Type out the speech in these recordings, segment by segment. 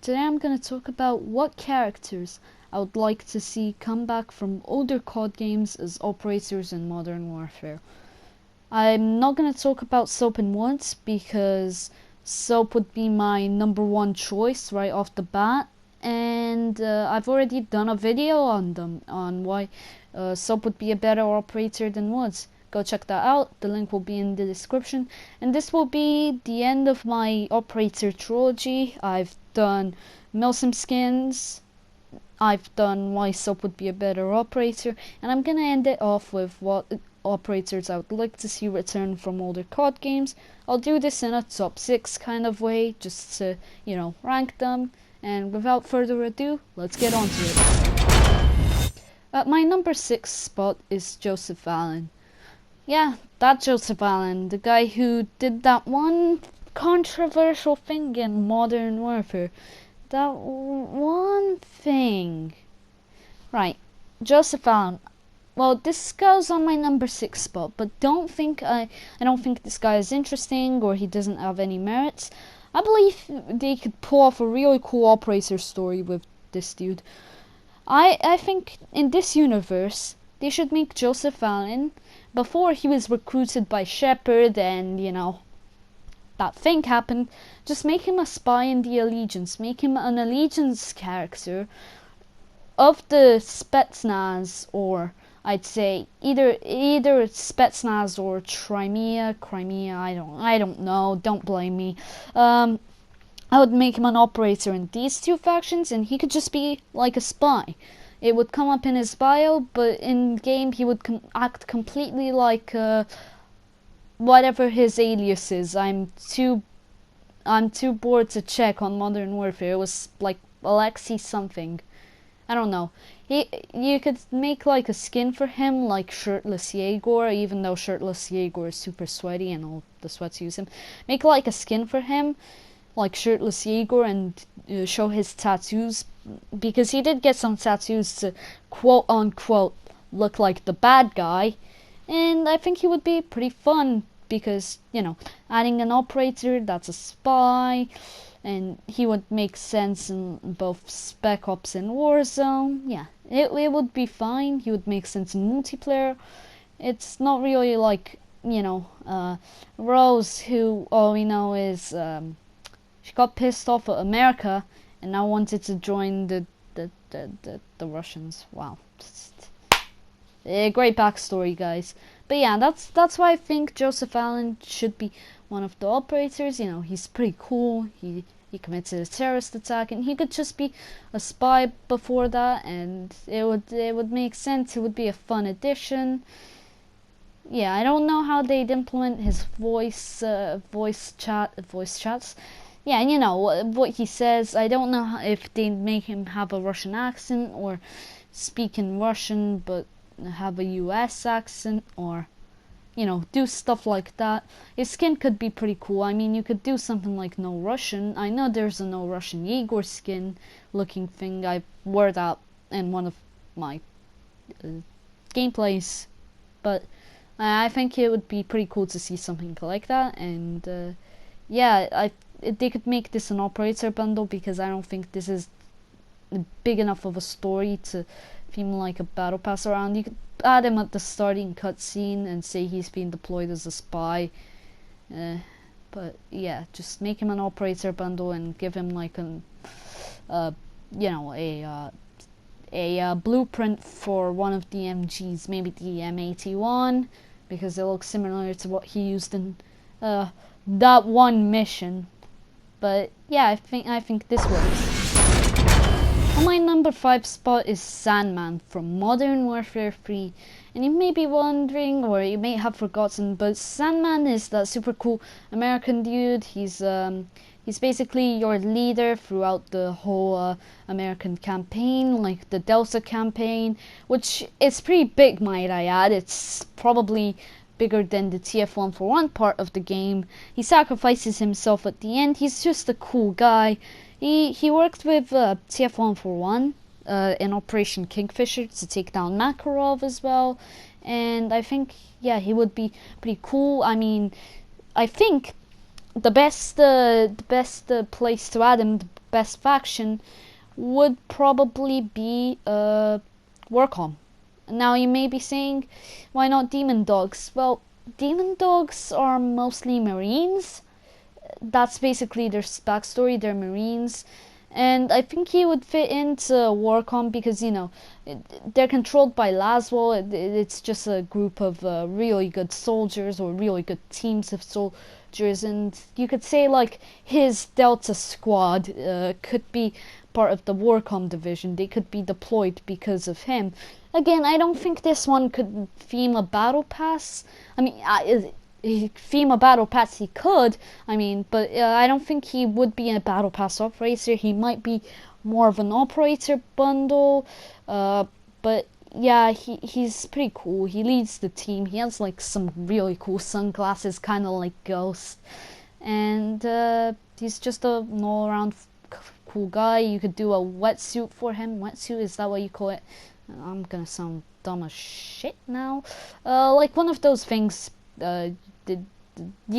Today I'm going to talk about what characters I would like to see come back from older COD games as operators in Modern Warfare. I'm not going to talk about Soap and Woods because Soap would be my #1 choice right off the bat, and I've already done a video on them, on why Soap would be a better operator than Woods. Go check that out, the link will be in the description. And this will be the end of my operator trilogy. I've done Milsim skins, I've done why Soap would be a better operator, and I'm gonna end it off with what operators I would like to see return from older COD games. I'll do this in a top 6 kind of way, just to, rank them. And without further ado, let's get on to it. At my number 6 spot is Joseph Allen. Yeah, that Joseph Allen, the guy who did that one controversial thing in Modern Warfare. That one thing. Right, Joseph Allen. Well, this goes on my number 6 spot, but I don't think this guy is interesting or he doesn't have any merits. I believe they could pull off a really cool operator story with this dude. I think in this universe, they should make Joseph Allen, before he was recruited by Shepard and, that thing happened, just make him a spy in the Allegiance. Make him an Allegiance character of the Spetsnaz, or I'd say either Spetsnaz or Crimea, I don't know, don't blame me. I would make him an operator in these two factions, and he could just be like a spy. It would come up in his bio, but in game he would act completely like whatever his alias is. I'm too bored to check on Modern Warfare. It was like Alexei something. I don't know. You could make like a skin for him, like Shirtless Yegor, even though Shirtless Yegor is super sweaty and all the sweats use him. Make like a skin for him, like Shirtless Yegor, and show his tattoos, because he did get some tattoos to quote unquote look like the bad guy, and I think he would be pretty fun because, adding an operator that's a spy, and he would make sense in both Spec Ops and Warzone. Yeah, it would be fine. He would make sense in multiplayer. It's not really like, Rose, who all we know is she got pissed off at America and now wanted to join the Russians. Wow. Great backstory, guys. But yeah, that's why I think Joseph Allen should be one of the operators. He's pretty cool. He committed a terrorist attack, and he could just be a spy before that, and it would make sense. It would be a fun addition. Yeah, I don't know how they'd implement his voice chats. Yeah, what he says. I don't know if they'd make him have a Russian accent or speak in Russian but have a US accent, or do stuff like that. His skin could be pretty cool. I mean, you could do something like No Russian. I know there's a No Russian Yegor skin looking thing. I wore that in one of my gameplays, but I think it would be pretty cool to see something like that. And yeah, they could make this an operator bundle, because I don't think this is big enough of a story to feel like a battle pass around. You could add him at the starting cutscene and say he's being deployed as a spy, but yeah, just make him an operator bundle and give him like a blueprint for one of the MGs, maybe the M81, because it looks similar to what he used in that one mission. But yeah, I think this works. On my number 5 spot is Sandman from Modern Warfare 3. And you may be wondering, or you may have forgotten, but Sandman is that super cool American dude. He's basically your leader throughout the whole American campaign, like the Delta campaign, which is pretty big, might I add. It's probably bigger than the TF141 part of the game. He sacrifices himself at the end. He's just a cool guy. He worked with TF141 in Operation Kingfisher to take down Makarov as well, and I think, yeah, he would be pretty cool. I mean, I think the best place to add him, best faction would probably be Warcom. Now you may be saying, why not Demon Dogs? Well, Demon Dogs are mostly Marines. That's basically their backstory, they're Marines. And I think he would fit into Warcom because, you know, they're controlled by Laswell. It's just a group of really good soldiers, or really good teams of soldiers. And you could say, like, his Delta Squad could be part of the Warcom division. They could be deployed because of him. Again, I don't think this one could theme a battle pass. I mean, theme a battle pass he could, I mean, but I don't think he would be a battle pass operator. He might be more of an operator bundle, but yeah, he's pretty cool. He leads the team. He has like some really cool sunglasses, kind of like Ghost, and he's just a all-around cool guy. You could do a wetsuit for him. Wetsuit, is that what you call it? I'm gonna sound dumb as shit now. Like one of those things, the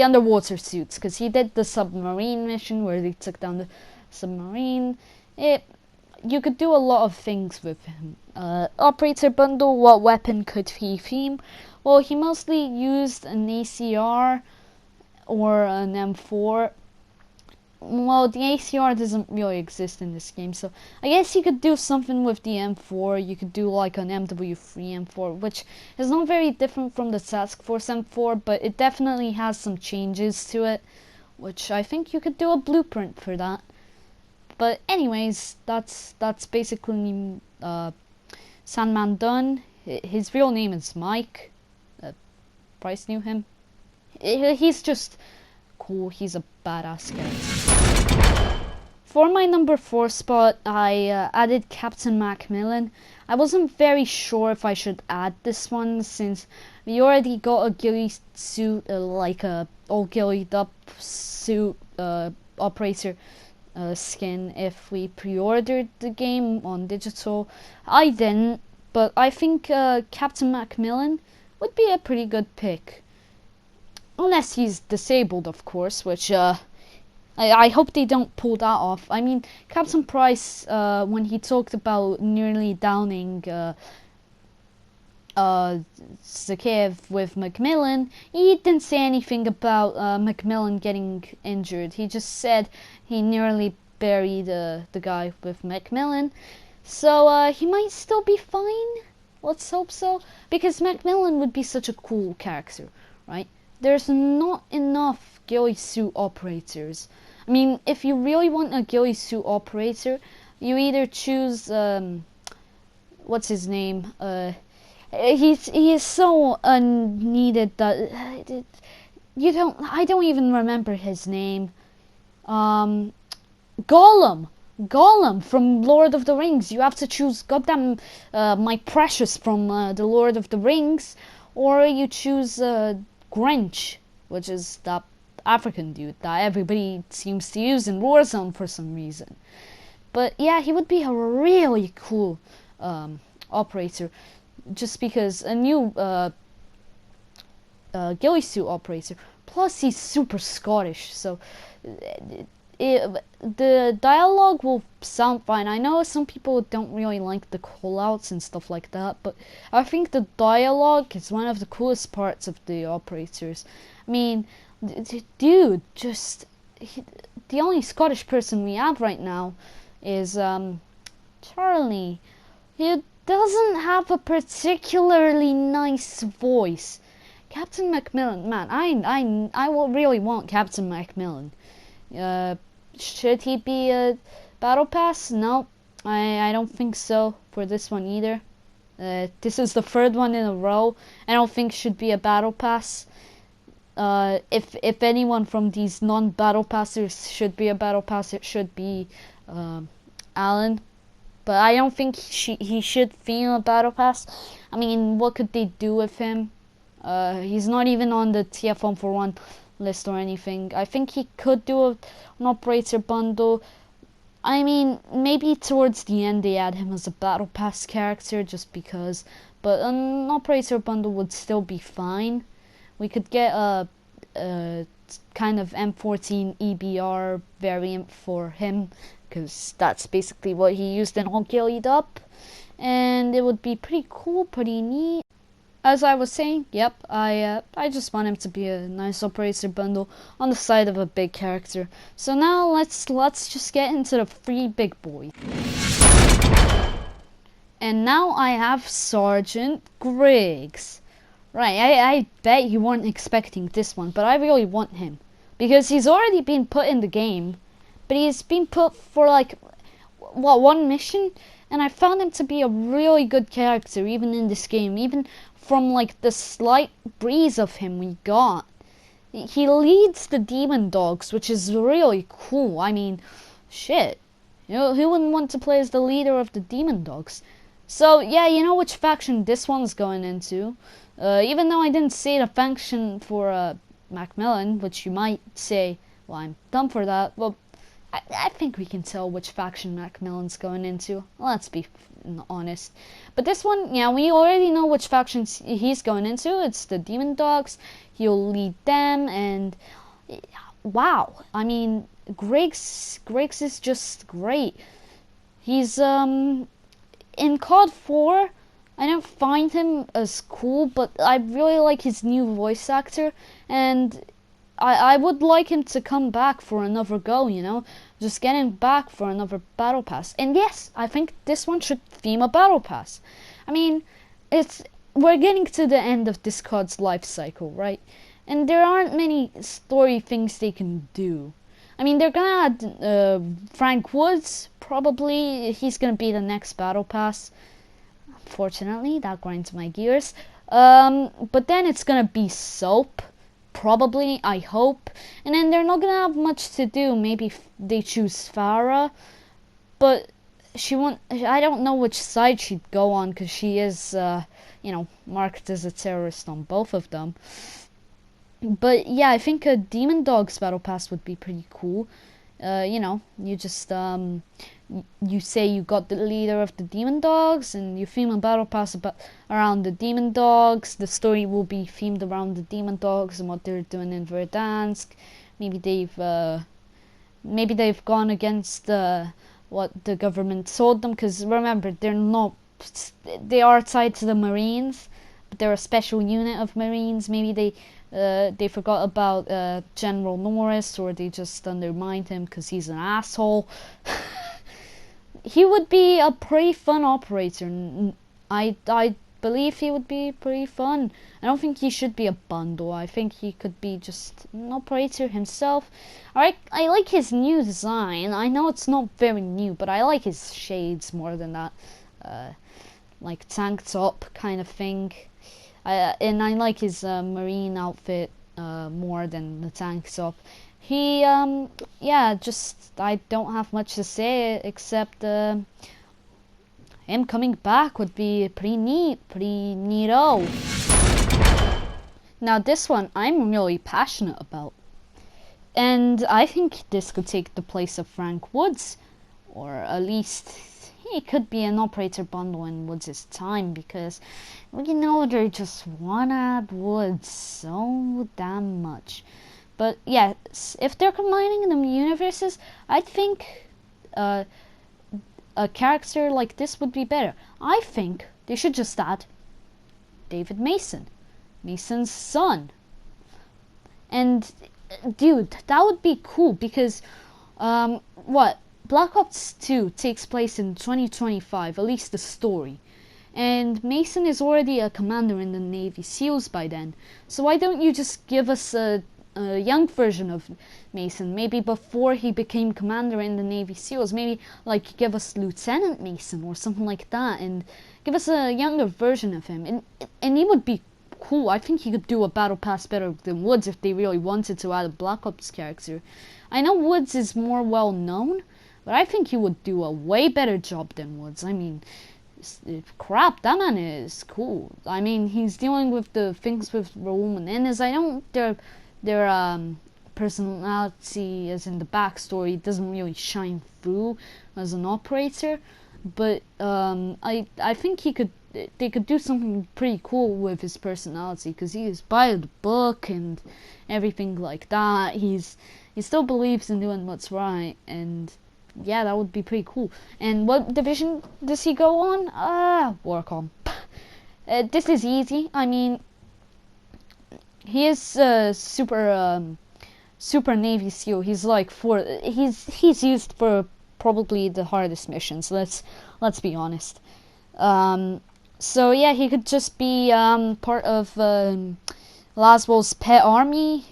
underwater suits, because he did the submarine mission where they took down the submarine. You could do a lot of things with him. Operator bundle, what weapon could he theme? Well, he mostly used an ACR or an M4. Well, the ACR doesn't really exist in this game, so I guess you could do something with the M4. You could do like an MW3 M4, which is not very different from the Task Force M4, but it definitely has some changes to it, which I think you could do a blueprint for that. But anyways, that's basically Sandman done. His real name is Mike. Bryce knew him. He's just cool. He's a badass guy. For my number 4 spot, I added Captain Macmillan. I wasn't very sure if I should add this one since we already got a ghillie suit, like a all ghillied up suit operator skin if we pre-ordered the game on digital. I didn't, but I think Captain Macmillan would be a pretty good pick. Unless he's disabled, of course, which I hope they don't pull that off. I mean, Captain Price, when he talked about nearly downing Zakhaev with Macmillan, he didn't say anything about Macmillan getting injured. He just said he nearly buried the guy with Macmillan. So he might still be fine. Let's hope so. Because Macmillan would be such a cool character, right? There's not enough ghillie suit operators. I mean, if you really want a ghillie suit operator, you either choose what's his name? He is so unneeded that I don't even remember his name. Gollum from Lord of the Rings. You have to choose goddamn my precious from the Lord of the Rings, or you choose Grinch, which is that African dude that everybody seems to use in Warzone for some reason. But yeah, he would be a really cool operator, just because a new ghillie suit operator. Plus, he's super Scottish, so the dialogue will sound fine. I know some people don't really like the callouts and stuff like that, but I think the dialogue is one of the coolest parts of the operators. I mean, dude, the only Scottish person we have right now is Charlie. He doesn't have a particularly nice voice. Captain Macmillan, man, I will really want Captain Macmillan. Should he be a battle pass? No, I don't think so for this one either. This is the 3rd one in a row. I don't think should be a battle pass. If anyone from these non-battle passers should be a battle pass, it should be Alan. But I don't think he should feel a battle pass. I mean, what could they do with him? He's not even on the TF141 list or anything. I think he could do an operator bundle. I mean, maybe towards the end they add him as a battle pass character just because, but an operator bundle would still be fine. We could get a kind of M14 EBR variant for him, because that's basically what he used in all Gillied Up, and it would be pretty cool, pretty neat. As I was saying, yep, I just want him to be a nice operator bundle on the side of a big character. So now let's just get into the 3 big boys. And now I have Sergeant Griggs. Right, I bet you weren't expecting this one, but I really want him. Because he's already been put in the game, but he's been put for like, what, 1 mission? And I found him to be a really good character, even in this game, even from like the slight breeze of him we got. He leads the Demon Dogs, which is really cool. I mean, shit. You know, who wouldn't want to play as the leader of the Demon Dogs? So, yeah, you know which faction this one's going into. Even though I didn't say the faction for Macmillan, which you might say, well, I'm dumb for that. Well, I think we can tell which faction Macmillan's going into. Let's be honest. But this one, yeah, we already know which faction he's going into. It's the Demon Dogs. He'll lead them, and wow. I mean, Griggs is just great. He's, in COD 4, I don't find him as cool, but I really like his new voice actor, and I would like him to come back for another go, you know? Just get him back for another battle pass. And yes, I think this one should theme a battle pass. I mean, we're getting to the end of this COD's life cycle, right? And there aren't many story things they can do. I mean, they're gonna add Frank Woods, probably. He's gonna be the next battle pass. Unfortunately, that grinds my gears. But then it's gonna be Soap, probably, I hope. And then they're not gonna have much to do. Maybe they choose Farah, but she won't. I don't know which side she'd go on, because she is, you know, marked as a terrorist on both of them. But yeah, I think a Demon Dogs battle pass would be pretty cool. You know, you just you say you got the leader of the Demon Dogs, and you theme a battle pass around the Demon Dogs. The story will be themed around the Demon Dogs and what they're doing in Verdansk. Maybe they've gone against what the government told them, because remember, they are tied to the Marines, but they're a special unit of Marines. Maybe they forgot about General Norris, or they just undermined him because he's an asshole. He would be a pretty fun operator. I believe he would be pretty fun. I don't think he should be a bundle. I think he could be just an operator himself. I like his new design. I know it's not very new, but I like his shades more than that. Like tank top kind of thing. And I like his marine outfit more than the tank top. He, yeah, just, I don't have much to say except him coming back would be pretty neato. Now this one I'm really passionate about. And I think this could take the place of Frank Woods, or at least he could be an operator bundle in Woods' time, because you know they just wanna add Woods so damn much. But yes, if they're combining the universes, I think a character like this would be better. I think they should just add David Mason, Mason's son. And dude, that would be cool, because Black Ops 2 takes place in 2025, at least the story. And Mason is already a commander in the Navy SEALs by then. So why don't you just give us a young version of Mason, maybe before he became commander in the Navy SEALs? Maybe like give us Lieutenant Mason or something like that, and give us a younger version of him. And he would be cool. I think he could do a battle pass better than Woods if they really wanted to add a Black Ops character. I know Woods is more well known, but I think he would do a way better job than Woods. I mean, crap, that man is cool. I mean, he's dealing with the things with Raoul Menendez. I know their personality, as in the backstory, doesn't really shine through as an operator, but I think they could do something pretty cool with his personality, because he is by the book and everything like that. He still believes in doing what's right, and yeah, that would be pretty cool. And what division does he go on? Warcom. This is easy. I mean, he is super Navy SEAL. He's like he's used for probably the hardest missions. Let's be honest. So yeah, he could just be part of Laswell's pet army.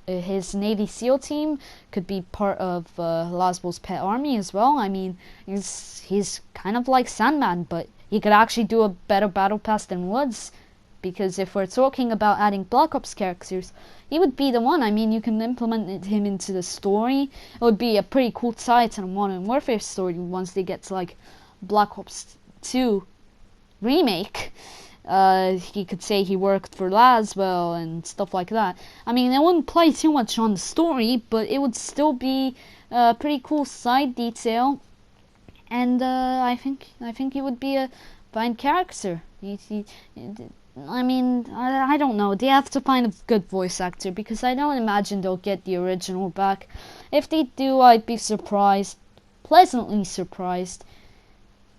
His Navy SEAL team could be part of Laswell's pet army as well. I mean, he's kind of like Sandman, but he could actually do a better battle pass than Woods. Because if we're talking about adding Black Ops characters, he would be the one. I mean, you can implement him into the story. It would be a pretty cool tie to the Modern Warfare story once they get to like Black Ops 2 remake. He could say he worked for Laswell and stuff like that. I mean, it wouldn't play too much on the story, but it would still be a pretty cool side detail. And I think he would be a fine character. I mean, I don't know. They have to find a good voice actor because I don't imagine they'll get the original back. If they do, I'd be surprised, pleasantly surprised.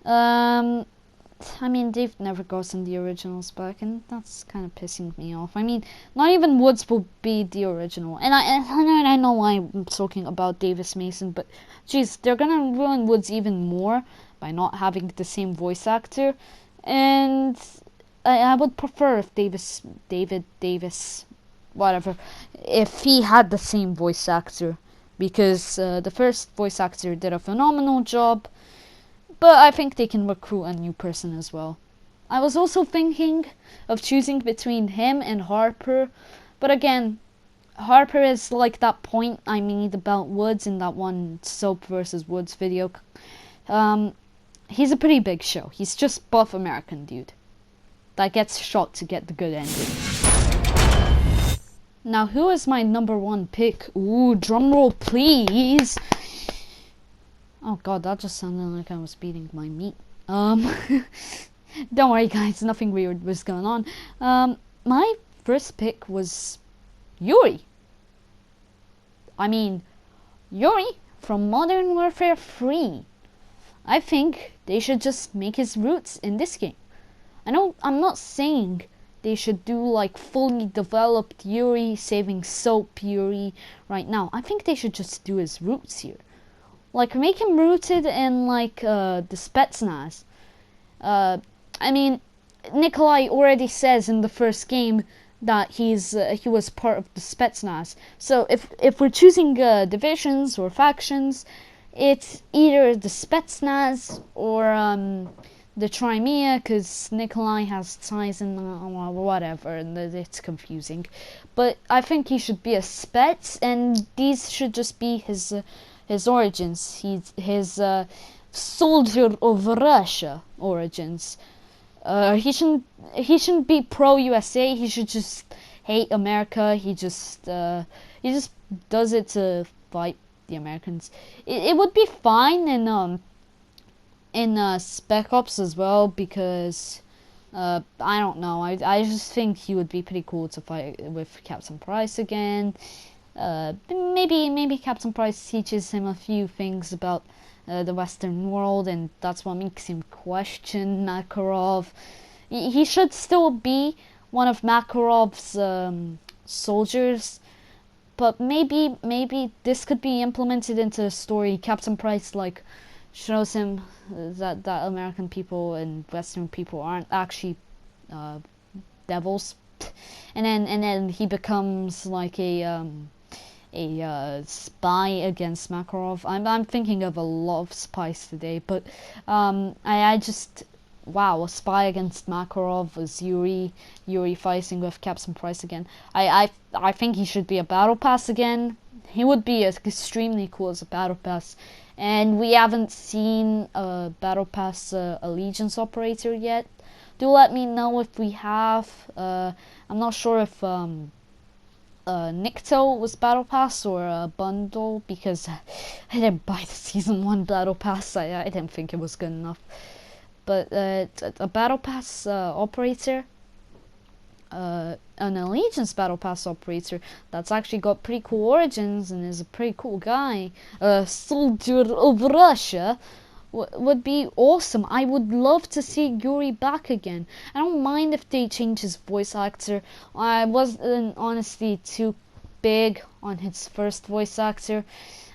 I mean, they've never gotten the originals back, and that's kind of pissing me off. I mean, not even Woods will be the original, and I know why I'm talking about Davis Mason, but geez, they're gonna ruin Woods even more by not having the same voice actor, and I would prefer if David Davis, whatever, if he had the same voice actor, because the first voice actor did a phenomenal job. But I think they can recruit a new person as well. I was also thinking of choosing between him and Harper. But again, Harper is like that point I made about Woods in that one Soap versus Woods video. He's a pretty big show. He's just buff American dude that gets shot to get the good ending. Now, who is my number one pick? Ooh, drumroll please. Oh god, that just sounded like I was beating my meat. Don't worry guys, nothing weird was going on. My first pick was Yuri. I mean, Yuri from Modern Warfare 3. I think they should just make his roots in this game. I'm not saying they should do like fully developed Yuri saving Soap Yuri right now. I think they should just do his roots here. Like, make him rooted in, like, the Spetsnaz. I mean, Nikolai already says in the first game that he was part of the Spetsnaz. So, if we're choosing divisions or factions, it's either the Spetsnaz or the Crimea, because Nikolai has ties in whatever, and it's confusing. But I think he should be a Spets, and these should just be his origins, his soldier of Russia origins. He shouldn't be pro USA. He should just hate America. He just does it to fight the Americans. It would be fine in Spec Ops as well, because I don't know. I just think he would be pretty cool to fight with Captain Price again. Maybe Captain Price teaches him a few things about the Western world, and that's what makes him question Makarov. He should still be one of Makarov's soldiers, but maybe this could be implemented into the story. Captain Price like shows him that American people and Western people aren't actually devils, and then he becomes like a spy against Makarov. I'm thinking of a lot of spies today, but I just, wow, a spy against Makarov was Yuri fighting with Captain Price again. I think he should be a battle pass again. He would be extremely cool as a battle pass, and we haven't seen a battle pass allegiance operator yet. Do let me know if we have. I'm not sure if Nikto was battle pass or a bundle, because I didn't buy the season 1 battle pass. I didn't think it was good enough. But a battle pass operator, an Allegiance Battle Pass operator that's actually got pretty cool origins and is a pretty cool guy, a soldier of Russia, would be awesome. I would love to see Yuri back again. I don't mind if they change his voice actor. I wasn't honestly too big on his first voice actor.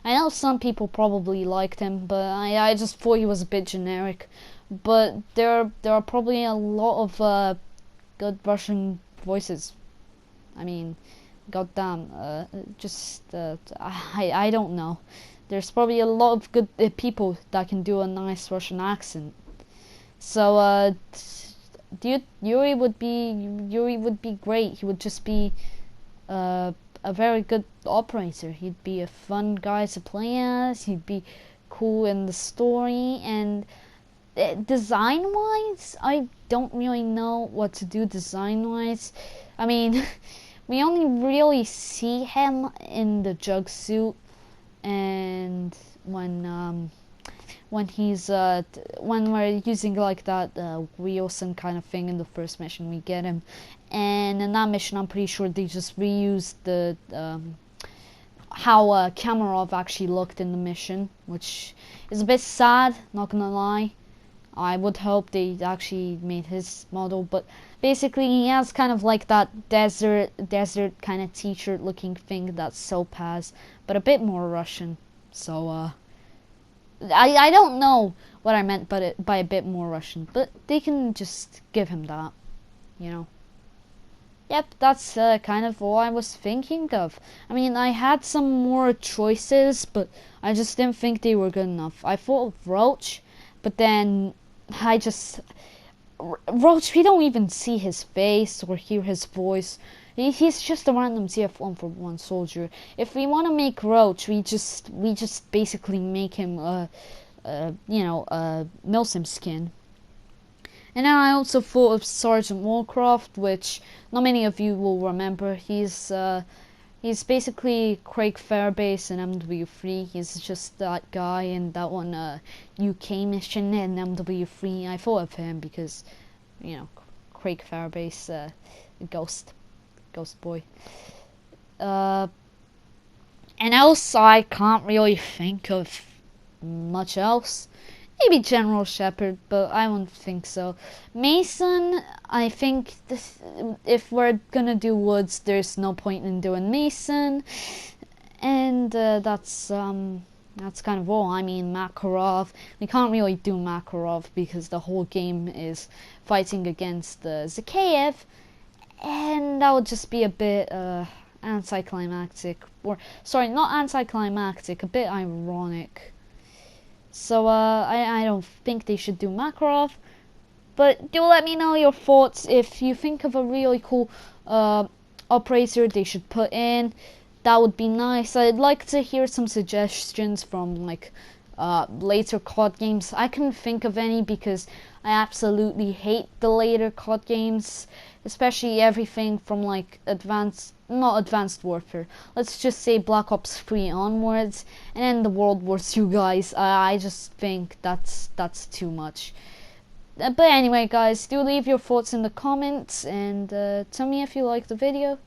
I know some people probably liked him, but I just thought he was a bit generic. But there are probably a lot of good Russian voices. I mean, goddamn, I don't know. There's probably a lot of good people that can do a nice Russian accent. So, Yuri would be great. He would just be a very good operator. He'd be a fun guy to play as. He'd be cool in the story, and design-wise, I don't really know what to do design-wise. I mean, we only really see him in the Jug suit, and when we're using like that Wilson kind of thing in the first mission, we get him. And in that mission, I'm pretty sure they just reused the how Kamarov actually looked in the mission, which is a bit sad, not gonna lie. I would hope they actually made his model, but basically he has kind of like that desert kind of t-shirt looking thing that Soap has, but a bit more Russian. So I don't know what I meant by a bit more Russian, but they can just give him that, you know. Yep, that's kind of all I was thinking of. I mean, I had some more choices, but I just didn't think they were good enough. I thought of Roach, but then Roach, we don't even see his face or hear his voice. He's just a random TF141 soldier. If we want to make Roach, we just basically make him Milsim skin. And then I also thought of Sergeant Warcraft, which not many of you will remember. He's basically Craig Fairbase in MW3. He's just that guy in that one UK mission in MW3. I thought of him because, you know, Craig Fairbase, Ghost boy. And else I can't really think of much else. Maybe General Shepard, but I don't think so. Mason, I think if we're gonna do Woods, there's no point in doing Mason. And that's kind of all. I mean, Makarov, we can't really do Makarov because the whole game is fighting against Zakhaev, and that would just be a bit anticlimactic, or sorry, not anticlimactic, a bit ironic. So I don't think they should do Makarov, but do let me know your thoughts. If you think of a really cool operator they should put in, that would be nice. I'd like to hear some suggestions from like later COD games. I couldn't think of any because I absolutely hate the later COD games, especially everything from like not advanced warfare, let's just say Black Ops 3 onwards, and then the World War II guys. I just think that's too much. But anyway guys, do leave your thoughts in the comments, and tell me if you liked the video.